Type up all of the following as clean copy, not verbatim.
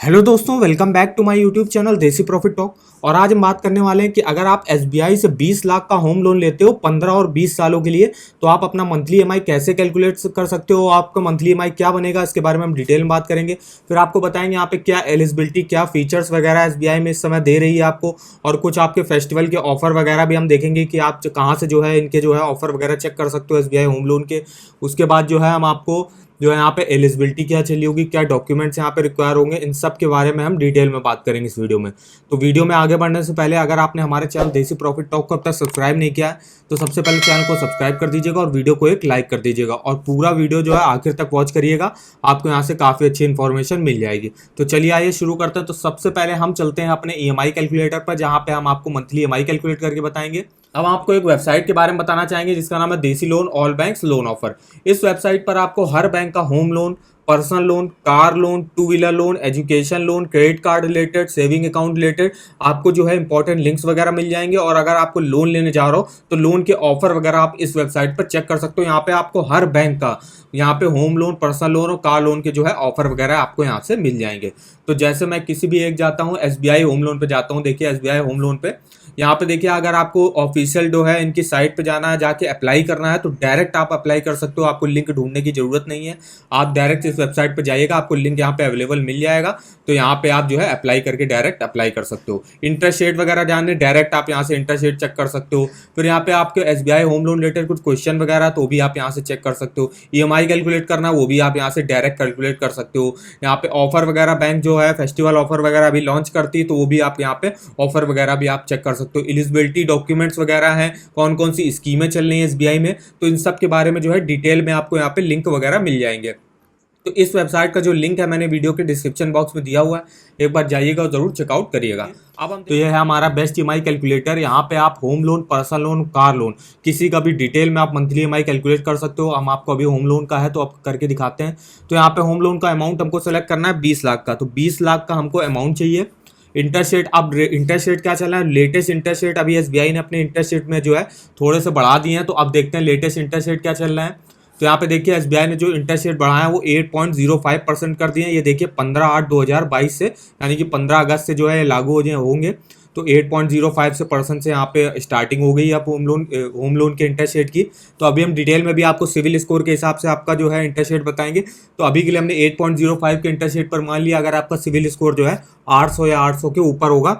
Hello दोस्तों, welcome back to my YouTube channel Desi profit talk. और आज हम बात करने वाले हैं कि अगर आप एसबीआई से 20 लाख का होम लोन लेते हो 15 और 20 सालों के लिए, तो आप अपना मंथली ईएमआई कैसे कैलकुलेट कर सकते हो, आपका मंथली ईएमआई क्या बनेगा, इसके बारे में हम डिटेल में बात करेंगे। फिर आपको बताएंगे यहाँ पे क्या एलिजिबिलिटी, क्या फीचर्स वगैरह एसबीआई में इस समय दे रही है आपको, और कुछ आपके फेस्टिवल के ऑफर वगैरह भी हम देखेंगे कि आप कहाँ से जो है इनके जो है ऑफर वगैरह चेक कर सकते हो एसबीआई होम लोन के। उसके बाद जो है हम आपको जो है यहाँ पे एलिजिबिलिटी क्या चाहिए होगी, क्या डॉक्यूमेंट्स यहाँ पे रिक्वायर होंगे, इन सब के बारे में हम डिटेल में बात करेंगे इस वीडियो में। तो वीडियो में आगे बढ़ने से पहले अगर आपने हमारे चैनल देसी प्रॉफिट टॉक को अब तक सब्सक्राइब नहीं किया है तो सबसे पहले चैनल को सब्सक्राइब कर दीजिएगा और वीडियो को एक लाइक कर दीजिएगा, और पूरा वीडियो जो है आखिर तक वॉच करिएगा, आपको यहाँ से काफ़ी अच्छी इन्फॉर्मेशन मिल जाएगी। तो चलिए आइए शुरू करते हैं। तो सबसे पहले हम चलते हैं अपने ईएमआई कैलकुलेटर पर, जहाँ पे हम आपको मंथली ईएमआई कैलकुलेट करके बताएंगे। अब आपको एक वेबसाइट के बारे में बताना चाहेंगे जिसका नाम है देसी loan all banks loan offer. इस वेबसाइट पर आपको हर बैंक का home loan, personal loan, car loan, two wheeler loan, education loan, credit card related, saving account related आपको जो है इंपॉर्टेंट लिंक्स वगैरह मिल जाएंगे। और अगर आपको लोन लेने जा रहे हो तो लोन के ऑफर वगैरह आप इस वेबसाइट पर चेक कर सकते हो। यहाँ पे आपको हर बैंक का यहाँ पे होम लोन, पर्सनल लोन और कार लोन के जो है ऑफर वगैरह आपको यहाँ से मिल जाएंगे। तो जैसे मैं किसी भी एक जाता हूँ, एसबीआई होम लोन पे जाता हूँ। देखिए एसबीआई होम लोन पे यहाँ पे देखिए, अगर आपको ऑफिशियल जो है इनकी साइट पे जाना है, जाके अप्लाई करना है, तो डायरेक्ट आप अप्लाई कर सकते हो। आपको लिंक ढूंढने की जरूरत नहीं है, आप डायरेक्ट इस वेबसाइट पे जाइएगा, आपको लिंक यहाँ पे अवेलेबल मिल जाएगा। तो यहाँ पे आप जो है अप्लाई करके डायरेक्ट अप्लाई कर सकते हो। इंटरेस्ट रेट वगैरह जानने डायरेक्ट आप यहाँ से इंटरेस्ट रेट चेक कर सकते हो। फिर यहाँ पे आपके एसबीआई होम लोन रिलेटेड कुछ क्वेश्चन वगैरह तो भी आप यहाँ से चेक कर सकते हो। ईएमआई कैलकुलेट करना वो भी आप यहाँ से डायरेक्ट कैलकुलेट कर सकते हो। यहाँ पे ऑफर वगैरह बैंक जो है फेस्टिवल ऑफर वगैरह अभी लॉन्च करती है, तो वो भी आप यहाँ पे ऑफर वगैरह भी आप चेक कर सकते हो। एलिजिबिलिटी डॉक्यूमेंट्स वगैरह हैं, कौन कौन सी स्कीमें चल रही हैं एसबीआई में, तो इन सब के बारे में जो है डिटेल में आपको यहाँ पे लिंक वगैरह मिल जाएंगे। तो इस वेबसाइट का जो लिंक है मैंने वीडियो के डिस्क्रिप्शन बॉक्स में दिया हुआ है, एक बार जाइएगा और जरूर चेकआउट करिएगा। अब हम तो यह है हमारा बेस्ट ईएमआई कैलकुलेटर। यहाँ पे आप home loan, personal loan, car loan किसी का भी डिटेल में आप मंथली ईएमआई कैलकुलेट कर सकते हो। हम आपको अभी होम लोन का है तो आप करके दिखाते हैं। तो यहाँ पे होम लोन का अमाउंट हमको सेलेक्ट करना है 20 लाख का, तो 20 लाख का हमको अमाउंट चाहिए। इंटरेस्ट रेट, अब इंटरेस्ट रेट क्या चल रहा है, लेटेस्ट इंटरेस्ट रेट अभी एसबीआई ने अपने इंटरेस्ट रेट में जो है थोड़े से बढ़ा दिए हैं। तो अब देखते हैं लेटेस्ट इंटरेस्ट रेट क्या चल रहा है। तो यहाँ पे देखिए एसबीआई ने जो इंटरेस्ट रेट बढ़ाया है वो 8.05% कर दिए हैं। ये देखिए 15/8/2022 से, यानी कि 15 अगस्त से जो है लागू होंगे। तो 8.05 से परसेंट से यहाँ पे स्टार्टिंग हो गई है आप होम लोन के इंटरेस्ट रेट की। तो अभी हम डिटेल में भी आपको सिविल स्कोर के हिसाब से आपका जो है इंटरेस्ट रेट बताएंगे। तो अभी के लिए हमने 8.05 के इंटरेस्ट रेट पर मान लिया। अगर आपका सिविल स्कोर जो है 800 या 800 के ऊपर होगा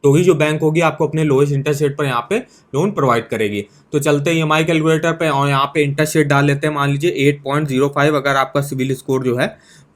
तो ही जो बैंक होगी आपको अपने लोएस्ट इंटरेस्ट रेट पर यहाँ पे लोन प्रोवाइड करेगी। तो चलते हैं ईएमआई कैलकुलेटर पे और यहाँ पे इंटरेस्ट रेट डाल लेते हैं। मान लीजिए 8.05, अगर आपका सिविल स्कोर जो है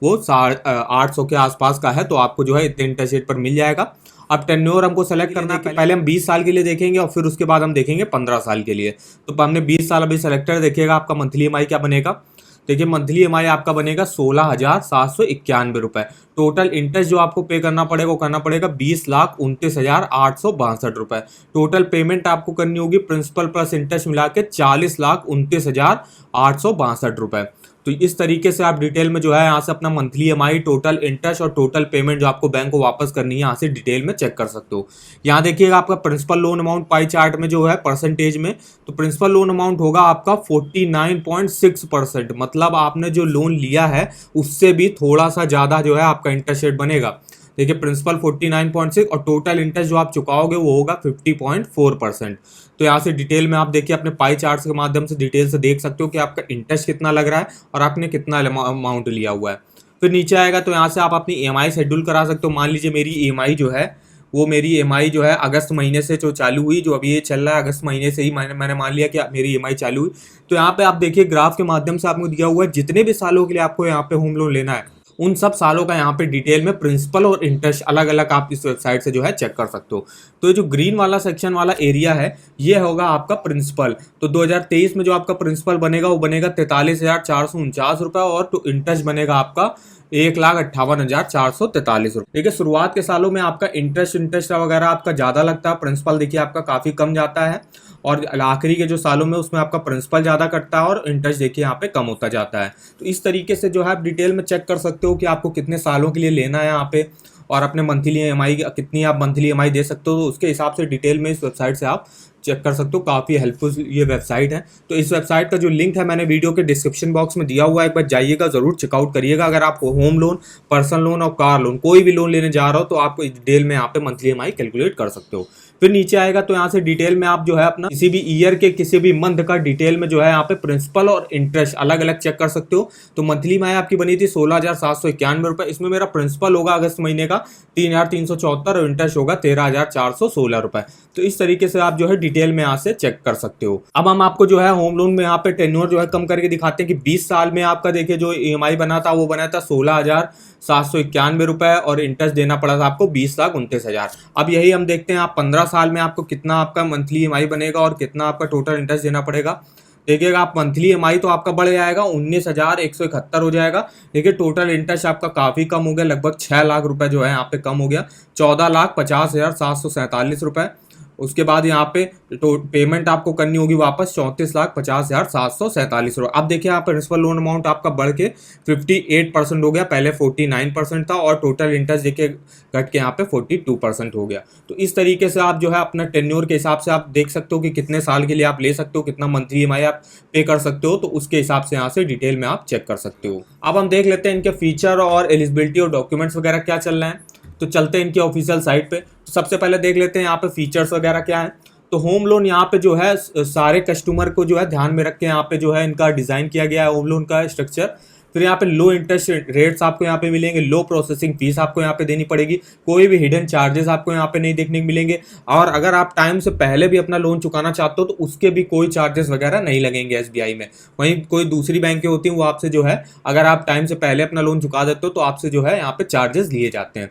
वो 800 के आसपास का है तो आपको जो है इतने इंटरेस्ट रेट पर मिल जाएगा। अब टेन्योर हमको सेलेक्ट करना है, पहले हम 20 साल के लिए देखेंगे और फिर उसके बाद हम देखेंगे 15 साल के लिए। तो हमने 20 साल अभी सेलेक्टर, देखिएगा आपका मंथली ईएमआई क्या बनेगा। देखिए मंथली ईएमआई आपका बनेगा 16,791 रुपए। टोटल इंटरेस्ट जो आपको पे करना पड़ेगा वो करना पड़ेगा 20,29,862 रुपए। टोटल पेमेंट आपको करनी होगी प्रिंसिपल प्लस इंटरेस्ट मिला के 40,29,862 रुपए। तो इस तरीके से आप डिटेल में जो है यहाँ से अपना मंथली ईएमआई, टोटल इंटरेस्ट और टोटल पेमेंट जो आपको बैंक को वापस करनी है यहाँ से डिटेल में चेक कर सकते हो। यहाँ देखिएगा आपका principal loan amount pie chart में जो है परसेंटेज में, तो प्रिंसिपल लोन अमाउंट होगा आपका 49.6%। मतलब आपने जो लोन लिया है उससे भी थोड़ा सा ज़्यादा जो है आपका इंटरेस्ट रेट बनेगा। देखिए प्रिंसिपल 49.6 और टोटल इंटरेस्ट जो आप चुकाओगे वो होगा 50.4%। तो यहाँ से डिटेल में आप देखिए अपने पाई चार्ट्स के माध्यम से डिटेल से देख सकते हो कि आपका इंटरेस्ट कितना लग रहा है और आपने कितना अमाउंट लिया हुआ है। फिर नीचे आएगा तो यहाँ से आप अपनी ईएमआई शेड्यूल करा सकते हो। मान लीजिए मेरी ईएमआई जो है वो मेरी ईएमआई जो है अगस्त महीने से जो चालू हुई, जो अभी ये चल रहा है अगस्त महीने से ही मैंने मान लिया कि मेरी ईएमआई चालू हुई। तो यहाँ पे आप देखिए ग्राफ के माध्यम से आपको दिया हुआ है जितने भी सालों के लिए आपको यहाँ पे होम लोन लेना है उन सब सालों का यहाँ पे डिटेल में प्रिंसिपल और इंटरेस्ट अलग अलग आप इस वेबसाइट से जो है चेक कर सकते हो। तो ये जो ग्रीन वाला सेक्शन वाला एरिया है ये होगा आपका प्रिंसिपल। तो 2023 में जो आपका प्रिंसिपल बनेगा वो बनेगा 43,449 रुपये और तो इंटरेस्ट बनेगा आपका 1,58,443 रुपये। देखिए शुरुआत के सालों में आपका इंटरेस्ट वगैरह आपका ज़्यादा लगता है, प्रिंसिपल देखिए आपका काफ़ी कम जाता है, और आखिरी के जो सालों में उसमें आपका प्रिंसिपल ज़्यादा कटता है और इंटरेस्ट देखिए यहाँ पे कम होता जाता है। तो इस तरीके से जो है आप डिटेल में चेक कर सकते हो कि आपको कितने सालों के लिए लेना है यहाँ पे, और अपने मंथली ईएमआई कितनी आप मंथली ईएमआई दे सकते हो। तो उसके हिसाब से डिटेल में इस वेबसाइट से आप चेक कर सकते हो, काफ़ी हेल्पफुल ये वेबसाइट है। तो इस वेबसाइट का जो लिंक है मैंने वीडियो के डिस्क्रिप्शन बॉक्स में दिया हुआ है, एक बार जाइएगा, ज़रूर चेकआउट करिएगा। अगर आप होम लोन, पर्सनल लोन और कार लोन कोई भी लोन लेने जा रहे हो तो आप डिटेल में यहाँ पे मंथली ईएमआई कैलकुलेट कर सकते हो। फिर नीचे आएगा तो यहाँ से डिटेल में आप जो है अपना किसी भी ईयर के किसी भी मंथ का डिटेल में जो है यहाँ पे प्रिंसिपल और इंटरेस्ट अलग अलग चेक कर सकते हो। तो मंथली ईएमआई आपकी बनी थी 16,791 रुपये। इसमें मेरा प्रिंसिपल होगा अगस्त महीने का 3,374 और इंटरेस्ट होगा 13,416 रुपये। तो इस तरीके से आप जो है डिटेल में यहाँ से चेक कर सकते हो। अब हम आपको जो है होम लोन में यहाँ पे टेन्योर जो है कम करके दिखाते हैं कि 20 साल में आपका देखिए जो ईएमआई बना था वो बना था 16,791 रुपये और इंटरेस्ट देना पड़ा था आपको 20,29,000। अब यही हम देखते हैं आप 15 साल में आपको कितना आपका मंथली ईएमआई बनेगा और कितना आपका टोटल इंटरेस्ट देना पड़ेगा। देखिएगा आप मंथली ईएमआई तो आपका बढ़ जाएगा 19,171 हो जाएगा। देखिए टोटल इंटरेस्ट आपका काफ़ी कम हो गया, लगभग 6 लाख रुपए जो है यहाँ पे कम हो गया, 14,50,747 रुपये। उसके बाद यहाँ पे तो पेमेंट आपको करनी होगी वापस 34,50,747 रुपये। अब देखिए आप प्रिंसिपल लोन अमाउंट आपका बढ़ के 58% हो गया, पहले 49% था और टोटल इंटरेस्ट देखिए घट के यहाँ पे 42% हो गया। तो इस तरीके से आप जो है अपना टेन्योर के हिसाब से आप देख सकते हो कि कितने साल के लिए आप ले सकते हो, कितना मंथली ईएमआई आप पे कर सकते हो, तो उसके हिसाब से यहाँ से डिटेल में आप चेक कर सकते हो। अब हम देख लेते हैं इनके फीचर और एलिजिबिलिटी और डॉक्यूमेंट्स वगैरह क्या चल रहे हैं। तो चलते हैं इनकी ऑफिशियल साइट पे। तो सबसे पहले देख लेते हैं यहाँ पे फीचर्स वगैरह क्या है। तो होम लोन यहाँ पे जो है सारे कस्टमर को जो है ध्यान में रख के यहाँ पे जो है इनका डिज़ाइन किया गया है होम लोन का स्ट्रक्चर। फिर यहाँ पे लो इंटरेस्ट रेट्स आपको यहाँ पे मिलेंगे, लो प्रोसेसिंग फीस आपको यहाँ पे देनी पड़ेगी, कोई भी हिडन चार्जेस आपको यहाँ पे नहीं देखने को मिलेंगे। और अगर आप टाइम से पहले भी अपना लोन चुकाना चाहते हो तो उसके भी कोई चार्जेस वगैरह नहीं लगेंगे एसबीआई में। वहीं कोई दूसरी बैंकें होती हैं वो आपसे जो है अगर आप टाइम से पहले अपना लोन चुका देते हो तो आपसे जो है यहाँ पे चार्जेस लिए जाते हैं।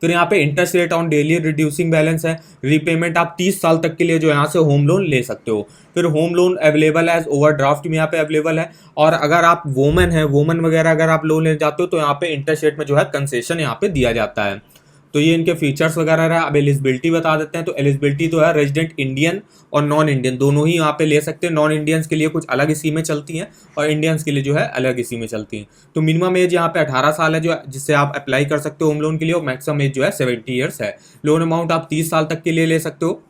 फिर यहाँ पे interest rate on daily reducing balance है, रीपेमेंट आप 30 साल तक के लिए जो यहाँ से होम लोन ले सकते हो। फिर home loan available as overdraft में यहाँ पे अवेलेबल है। और अगर आप वोमन वगैरह अगर आप लोन लेने जाते हो तो यहाँ पे इंटरेस्ट रेट में जो है कंसेशन यहाँ पे दिया जाता है। तो ये इनके फीचर्स वगैरह रहा। अब एलिजिबिलिटी बता देते हैं। तो एलिजिबिलिटी तो है रेजिडेंट इंडियन और नॉन इंडियन दोनों ही यहाँ पे ले सकते हैं। नॉन इंडियंस के लिए कुछ अलग स्कीमें चलती हैं और इंडियंस के लिए जो है अलग स्कीमें चलती हैं। तो मिनिमम एज यहाँ पे 18 साल है जो जिससे आप अप्लाई कर सकते हो होम लोन के लिए, और मैक्सिमम एज जो है 70 ईयर्स है। लोन अमाउंट आप 30 साल तक के लिए ले सकते हो।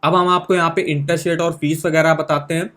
अब हम आपको यहाँ पे इंटरेस्ट रेट और फीस वगैरह बताते हैं।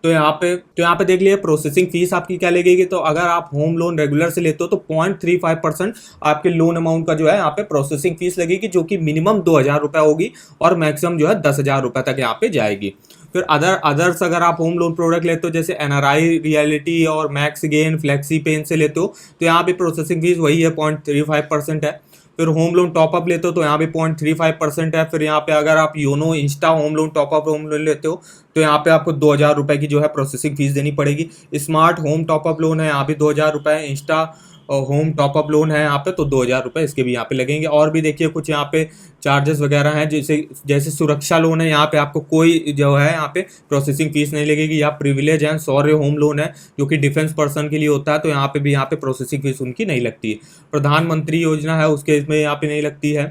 तो यहाँ पे देख लिए प्रोसेसिंग फीस आपकी क्या लगेगी। तो अगर आप होम लोन रेगुलर से लेते हो तो 0.35% आपके लोन अमाउंट का जो है यहाँ पे प्रोसेसिंग फीस लगेगी, जो कि मिनिमम 2,000 रुपये होगी और मैक्सिमम जो है 10,000 रुपये तक यहाँ पे जाएगी। फिर अदर्स अगर आप होम लोन प्रोडक्ट लेते हो जैसे एनआरआई, रियलिटी और मैक्स गेन, फ्लेक्सी पेन से लेते हो तो यहाँ भी प्रोसेसिंग फीस वही है, 0.35% है। फिर होम लोन टॉपअप लेते हो तो यहाँ पे 0.35% है। फिर यहाँ पे अगर आप YONO, Insta home loan top up home loan लेते हो तो यहाँ पे आपको 2,000 रुपये की जो है प्रोसेसिंग फीस देनी पड़ेगी। स्मार्ट होम टॉपअप लोन है, यहाँ भी 2,000 रुपये है। इंस्टा होम टॉपअप लोन है यहाँ पे तो 2,000 रुपये इसके भी यहाँ पे लगेंगे। और भी देखिए कुछ यहाँ पे चार्जेस वगैरह हैं, जैसे सुरक्षा लोन है, यहाँ पे आपको कोई जो है यहाँ पे प्रोसेसिंग फीस नहीं लगेगी। या प्रिविलेज एंड सौर्य होम लोन है जो कि डिफेंस पर्सन के लिए होता है, तो यहाँ पे भी यहाँ पे प्रोसेसिंग फीस उनकी नहीं लगती है। प्रधानमंत्री योजना है उसके इसमें यहाँ पे नहीं लगती है।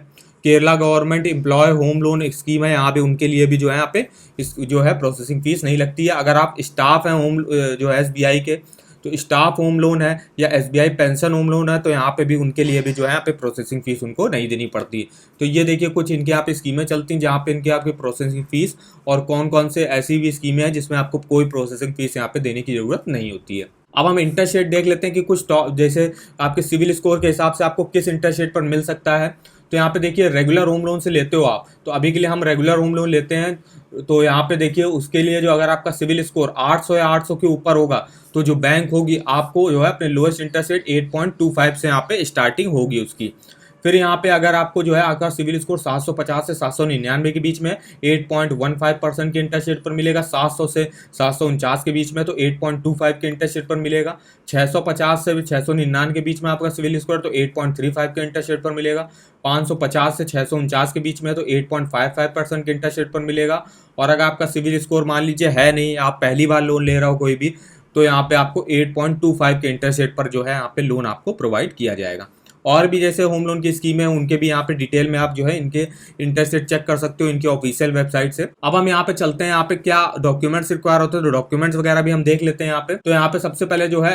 Kerala government employ home loan scheme है, यहाँ पे उनके लिए भी जो है यहाँ पे इस जो है प्रोसेसिंग फीस नहीं लगती है। अगर आप स्टाफ हैं होम जो है एसबीआई के तो स्टाफ होम लोन है या एसबीआई पेंशन होम लोन है तो यहाँ पे भी उनके लिए भी जो है यहाँ पे प्रोसेसिंग फीस उनको नहीं देनी पड़ती। तो ये देखिए कुछ इनके यहाँ पे स्कीमें चलती हैं जहाँ पे इनके आपकी प्रोसेसिंग फीस, और कौन कौन से ऐसी भी स्कीमें हैं जिसमें आपको कोई प्रोसेसिंग फीस यहाँ पे देने की ज़रूरत नहीं होती है। अब हम इंटरेस्ट रेट देख लेते हैं कि कुछ जैसे आपके सिविल स्कोर के हिसाब से आपको किस इंटरेस्ट रेट पर मिल सकता है। तो यहाँ पे देखिए रेगुलर होम लोन से लेते हो आप, तो अभी के लिए हम रेगुलर होम लोन लेते हैं। तो यहाँ पे देखिए उसके लिए जो अगर आपका सिविल स्कोर 800 या 800 के ऊपर होगा तो जो बैंक होगी आपको जो है अपने लोएस्ट इंटरेस्ट रेट 8.25 से यहाँ पे स्टार्टिंग होगी उसकी। फिर यहाँ पे अगर आपको जो है आपका सिविल स्कोर 750 से 799 के बीच में 8.15% के इंटरेस्ट रेट पर मिलेगा। 700 से 749 के बीच में तो 8.25 के इंटरेस्ट रेट पर मिलेगा। 650 से 699 के बीच में आपका सिविल स्कोर तो 8.35 के इंटरेस्ट रेट पर मिलेगा। 550 से 649 के बीच में तो 8.55% के इंटरेस्ट रेट पर मिलेगा। और अगर आपका सिविल स्कोर मान लीजिए है नहीं, आप पहली बार लोन ले रहे हो कोई भी, तो यहाँ पे आपको 8.25 के इंटरेस्ट रेट पर जो है यहाँ पे लोन आपको प्रोवाइड किया जाएगा। और भी जैसे होम लोन की स्कीम है उनके भी यहाँ पे डिटेल में आप जो है इनके इंटरेस्ट रेट चेक कर सकते हो इनके ऑफिशियल वेबसाइट से। अब हम यहाँ पे चलते हैं यहाँ पे क्या डॉक्यूमेंट्स रिक्वायर होते हैं, तो डॉक्यूमेंट्स वगैरह भी हम देख लेते हैं यहाँ पे। तो यहाँ पे सबसे पहले जो है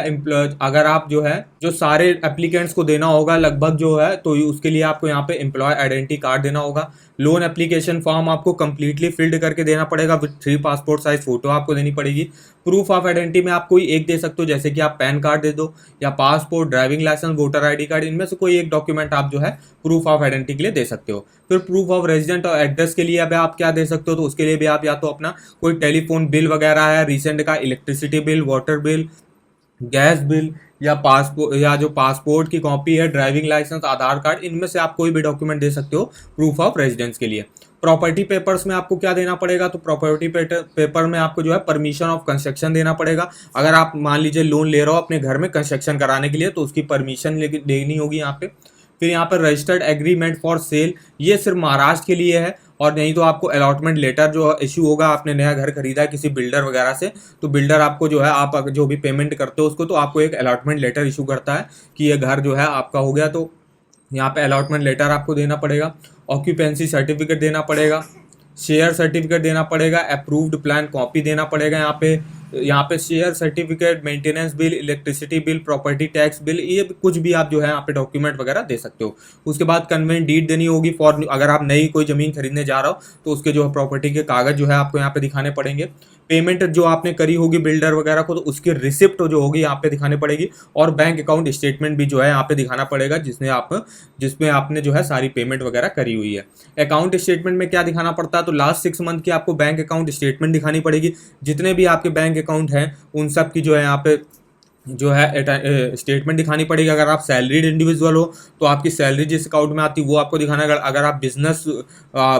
अगर आप जो है जो सारे एप्लीकेंट्स को देना होगा लगभग जो है, तो उसके लिए आपको यहाँ पे एम्प्लॉय आइडेंटिटी कार्ड देना होगा। लोन एप्लीकेशन फॉर्म आपको कंप्लीटली फिल्ड करके देना पड़ेगा विद 3 पासपोर्ट साइज फोटो आपको देनी पड़ेगी। प्रूफ ऑफ आइडेंटिटी में आप कोई एक दे सकते हो, जैसे कि आप पैन कार्ड दे दो या passport, driving licence, voter ID card, इनमें से कोई एक डॉक्यूमेंट आप जो है प्रूफ ऑफ आइडेंटिटी के लिए दे सकते हो। फिर प्रूफ ऑफ रेजिडेंट और एड्रेस के लिए अब आप क्या दे सकते हो, तो उसके लिए भी आप या तो अपना कोई टेलीफोन बिल वगैरह है रिसेंट का, electricity bill, water bill, gas bill, या पासपोर्ट या जो पासपोर्ट की कॉपी है, ड्राइविंग लाइसेंस, आधार कार्ड, इनमें से आप कोई भी डॉक्यूमेंट दे सकते हो प्रूफ ऑफ रेजिडेंस के लिए। प्रॉपर्टी पेपर्स में आपको क्या देना पड़ेगा, तो प्रॉपर्टी पेपर में आपको जो है परमिशन ऑफ कंस्ट्रक्शन देना पड़ेगा। अगर आप मान लीजिए लोन ले रहे हो अपने घर में कंस्ट्रक्शन कराने के लिए, तो उसकी परमिशन लेनी होगी यहाँ पे। फिर यहाँ पर रजिस्टर्ड एग्रीमेंट फॉर सेल, ये सिर्फ महाराष्ट्र के लिए है, और नहीं तो आपको अलॉटमेंट लेटर जो इशू होगा, आपने नया घर खरीदा है किसी बिल्डर वगैरह से, तो बिल्डर आपको जो है आप जो भी पेमेंट करते हो उसको, तो आपको एक अलॉटमेंट लेटर इशू करता है कि ये घर जो है आपका हो गया, तो यहाँ पे अलॉटमेंट लेटर आपको देना पड़ेगा। ऑक्यूपेंसी सर्टिफिकेट देना पड़ेगा, शेयर सर्टिफिकेट देना पड़ेगा, अप्रूव्ड प्लान कॉपी देना पड़ेगा। यहाँ पे share certificate, maintenance bill, electricity bill, property tax bill, ये कुछ भी आप जो है यहाँ पे डॉक्यूमेंट वगैरह दे सकते हो। उसके बाद कन्वेंट डीड देनी होगी फॉर, अगर आप नई कोई जमीन खरीदने जा रहे हो तो उसके जो प्रॉपर्टी के कागज जो है आपको यहाँ पे दिखाने पड़ेंगे। पेमेंट जो आपने करी होगी बिल्डर वगैरह को, तो उसकी रिसिप्ट जो होगी यहाँ पे दिखानी पड़ेगी, और बैंक अकाउंट स्टेटमेंट भी जो है यहाँ पे दिखाना पड़ेगा जिसमें आपने जो है सारी पेमेंट वगैरह करी हुई है। अकाउंट स्टेटमेंट में क्या दिखाना पड़ता है, तो लास्ट 6 मंथ की आपको बैंक अकाउंट स्टेटमेंट दिखानी पड़ेगी। जितने भी आपके बैंक अकाउंट हैं उन सब की जो है यहाँ पे जो है स्टेटमेंट दिखानी पड़ेगी। अगर आप सैलरीड इंडिविजुअल हो तो आपकी सैलरी जिस अकाउंट में आती है वो आपको दिखाना है। अगर आप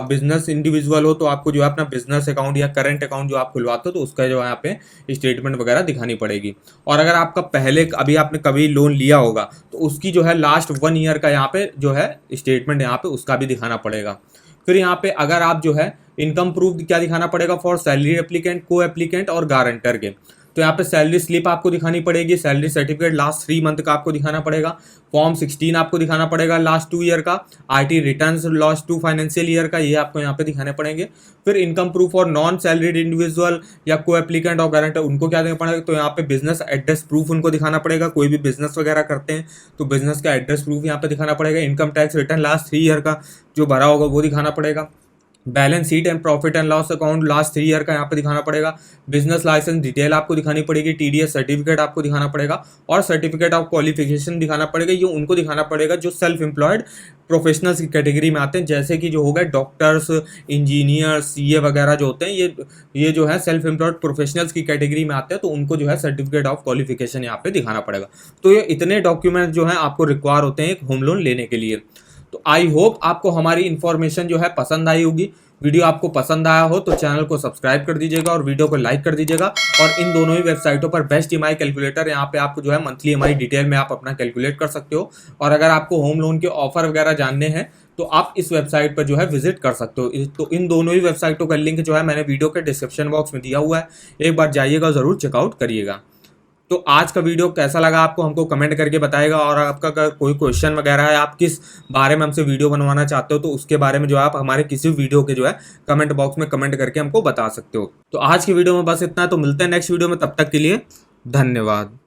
बिजनेस इंडिविजुअल हो तो आपको जो है अपना बिजनेस अकाउंट या करंट अकाउंट जो आप खुलवाते हो तो उसका जो है यहाँ पे स्टेटमेंट वगैरह दिखानी पड़ेगी। और अगर आपका पहले अभी आपने कभी लोन लिया होगा तो उसकी जो है लास्ट 1 ईयर का यहाँ पे जो है स्टेटमेंट यहाँ पे उसका भी दिखाना पड़ेगा। फिर यहाँ पे अगर आप जो है इनकम प्रूफ क्या दिखाना पड़ेगा फॉर सैलरी एप्लीकेंट, को एप्लीकेंट और गारंटर के, तो यहाँ पे सैलरी स्लिप आपको दिखानी पड़ेगी, सैलरी सर्टिफिकेट लास्ट 3 मंथ का आपको दिखाना पड़ेगा, फॉर्म 16 आपको दिखाना पड़ेगा लास्ट 2 ईयर का, RT returns last 2 financial year का, ये आपको यहाँ पे दिखाने पड़ेंगे। फिर इनकम प्रूफ और नॉन सैलरीड इंडिविजुअल या को एप्लीकेंट और गारंटर उनको क्या देना पड़ेगा, तो यहाँ पे बिजनेस एड्रेस प्रूफ उनको दिखाना पड़ेगा। कोई भी बिजनेस वगैरह करते हैं तो बिजनेस का एड्रेस प्रूफ यहाँ पे दिखाना पड़ेगा। Income tax return last 3 year का जो भरा होगा वो दिखाना पड़ेगा। Balance sheet and profit and loss account last 3 year का यहाँ पे दिखाना पड़ेगा। बिजनेस लाइसेंस डिटेल आपको दिखानी पड़ेगी, टीडीएस सर्टिफिकेट आपको दिखाना पड़ेगा, और सर्टिफिकेट ऑफ क्वालिफिकेशन दिखाना पड़ेगा। ये उनको दिखाना पड़ेगा जो सेल्फ एम्प्लॉयड प्रोफेशनल्स की कैटेगरी में आते हैं, जैसे कि जो होगा डॉक्टर्स, इंजीनियर, सीए वगैरह जो होते हैं, ये जो है सेल्फ एम्प्लॉयड प्रोफेशनल्स की कैटेगरी में आते हैं, तो उनको जो है सर्टिफिकेट ऑफ क्वालिफिकेशन यहाँ पे दिखाना पड़ेगा। तो ये इतने डॉक्यूमेंट जो है आपको रिक्वायर होते हैं एक होम लोन लेने के लिए। तो आई होप आपको हमारी इन्फॉर्मेशन जो है पसंद आई होगी। वीडियो आपको पसंद आया हो तो चैनल को सब्सक्राइब कर दीजिएगा और वीडियो को लाइक कर दीजिएगा। और इन दोनों ही वेबसाइटों पर बेस्ट ईएमआई कैलकुलेटर, यहाँ पे आपको जो है मंथली ईएमआई डिटेल में आप अपना कैलकुलेट कर सकते हो। और अगर आपको होम लोन के ऑफर वगैरह जानने हैं तो आप इस वेबसाइट पर जो है विजिट कर सकते हो। तो इन दोनों ही वेबसाइटों का लिंक जो है मैंने वीडियो के डिस्क्रिप्शन बॉक्स में दिया हुआ है, एक बार जाइएगा ज़रूर चेकआउट करिएगा। तो आज का वीडियो कैसा लगा आपको हमको कमेंट करके बताएगा। और आपका अगर कोई क्वेश्चन वगैरह है, आप किस बारे में हमसे वीडियो बनवाना चाहते हो, तो उसके बारे में जो है आप हमारे किसी वीडियो के जो है कमेंट बॉक्स में कमेंट करके हमको बता सकते हो। तो आज की वीडियो में बस इतना, तो मिलते हैं नेक्स्ट वीडियो में, तब तक के लिए धन्यवाद।